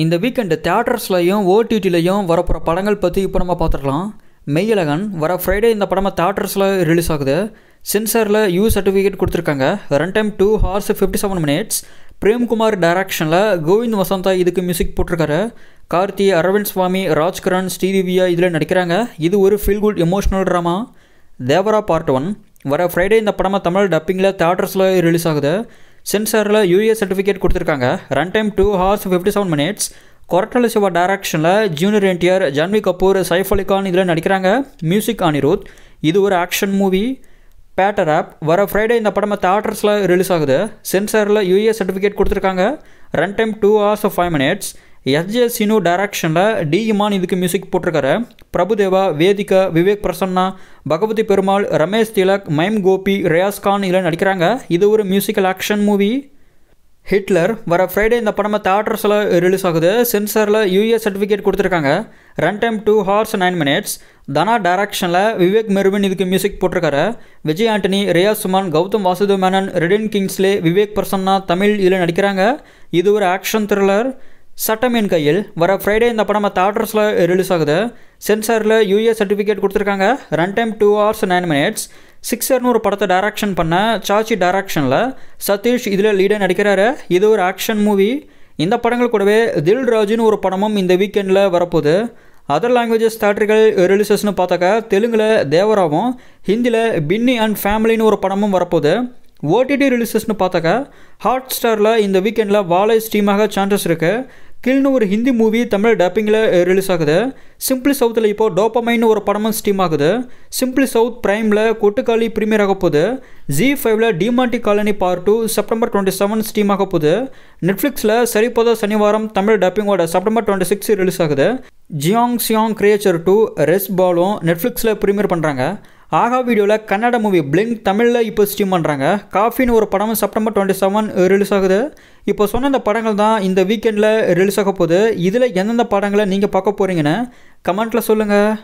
இந்த வீக்கெண்டு தியேட்டர்ஸ்லையும் ஓடிடிலையும் வரப்போகிற படங்கள் பற்றி இப்போ நம்ம பார்த்துக்கலாம். மெய்யழகன் வர ஃப்ரைடே இந்த படமாக தியேட்டர்ஸில் ரிலீஸ் ஆகுது. சென்சாரில் யூ சர்டிஃபிகேட் கொடுத்துருக்காங்க. Run time 2 hours 57 minutes. Premkumar டைரக்ஷனில் கோவிந்த் வசந்தா இதுக்கு மியூசிக் போட்டிருக்காரு. கார்த்தி, அரவிந்த் சுவாமி, ராஜ்கரன், ஸ்ரீதிவ்யா இதில் நடிக்கிறாங்க. இது ஒரு feel good emotional drama. Devara part 1 வர ஃப்ரைடே இந்த படமாக தமிழ் டப்பிங்கில் தியேட்டர்ஸில் ரிலீஸ் ஆகுது. சென்சாரில் யூஏ சர்டிஃபிகேட் கொடுத்துருக்காங்க. Run time 2 hours 57 minutes. Koratala Siva டைரக்ஷனில் ஜூனியர் என்டிஆர், ஜான்வி கபூர், சைஃப் அலி கான் இதில் நடிக்கிறாங்க. மியூசிக் அனிருத். இது ஒரு ஆக்ஷன் மூவி. பேட்டர் ஆப் வர ஃப்ரைடே இந்த படமாக தியேட்டர்ஸில் ரிலீஸ் ஆகுது. சென்சாரில் யூஏ சர்டிஃபிகேட் கொடுத்துருக்காங்க. Run time 2 hours 5 minutes. SJ Sinu டைரக்ஷனில் டி இமான் இதுக்கு மியூசிக் போட்டிருக்காரு. பிரபுதேவா, வேதிகா, விவேக் பிரசன்னா, பகவதி பெருமாள், ரமேஷ் திலக், மைம் கோபி, ரியாஸ் கான் இதில் நடிக்கிறாங்க. இது ஒரு மியூசிக்கல் ஆக்ஷன் மூவி. ஹிட்லர் வர ஃப்ரைடே இந்த படமாக தியேட்டர்ஸில் ரிலீஸ் ஆகுது. சென்சாரில் யூஏ சர்டிஃபிகேட் கொடுத்துருக்காங்க. Run time 2 hours 9 minutes. தனா டைரக்ஷனில் விவேக் மெர்வின் இதுக்கு மியூசிக் போட்டிருக்காரு. விஜய் ஆண்டனி, ரியாஸ் சுமான், கௌதம் வாசுதேவ் மேனன், ரெடின் கிங்ஸ்லே, விவேக் பிரசன்னா தமிழ் இதில் நடிக்கிறாங்க. இது ஒரு ஆக்ஷன் த்ரில்லர். சட்டமீன் கையில் வர ஃப்ரைடே இந்த படமாக தியேட்டர்ஸில் ரிலீஸ் ஆகுது. சென்சாரில் யூஏ சர்டிஃபிகேட் கொடுத்துருக்காங்க. Run time 2 hours 9 minutes. சிக்ஸர்னு ஒரு படத்தை டைரக்ஷன் பண்ண சாச்சி டைரக்ஷனில் சதீஷ் இதில் லீடாக நடிக்கிறாரு. இது ஒரு ஆக்ஷன் மூவி. இந்த படங்கள் கூடவே தில் ராஜுன்னு ஒரு படமும் இந்த வீக்கெண்டில் வரப்போகுது. அதர் லாங்குவேஜஸ் தியேட்டர்கள் ரிலீசஸ்னு பார்த்தாக்கா தெலுங்கில் தேவராவும், ஹிந்தியில் பின்னி அண்ட் ஃபேமிலின்னு ஒரு படமும் வரப்போகுது. ஓடிடி ரிலீசஸ்னு பார்த்தாக்கா ஹாட் ஸ்டாரில் இந்த வீக்கெண்டில் வாழை ஸ்ட்ரீமாக சான்சஸ் இருக்குது. கில்னு ஒரு ஹிந்தி மூவி தமிழ் டப்பிங்கில் ரிலீஸ் ஆகுது. சிம்பிளி சவுத்தில் இப்போது டோப்பமைன்னு ஒரு படமும் ஸ்ட்ரீம் ஆகுது. சிம்பிளி சவுத் பிரைமில் கொட்டுக்காளி ப்ரீமியர் ஆக போகுது. ஜி5ல் Demonte colony part 2 September 27 stream ஆக போகுது. நெட்ஃப்ளிக்ஸில் சரிப்போத சனிவாரம் தமிழ் டப்பிங்கோட September 26 ரிலீஸ் ஆகுது. ஜியாங் சியாங் கிரியேச்சர் 2 ரெஸ் பாலும் நெட்ஃப்ளிக்ஸில் ப்ரீமியர் பண்ணுறாங்க. ஆகா வீடியோவில் கன்னட மூவி பிளிங்க் தமிழில் இப்போ ஸ்ட்ரீம் பண்ணுறாங்க. காஃபின்னு ஒரு படம் September 27 ரிலீஸ் ஆகுது. இப்போ சொன்ன இந்த படங்கள் தான் இந்த வீக்கெண்டில் ரிலீஸ் ஆக போகுது. இதில் எந்தெந்த படங்களை நீங்கள் பார்க்க போகிறீங்கன்னு கமெண்ட்டில் சொல்லுங்கள்.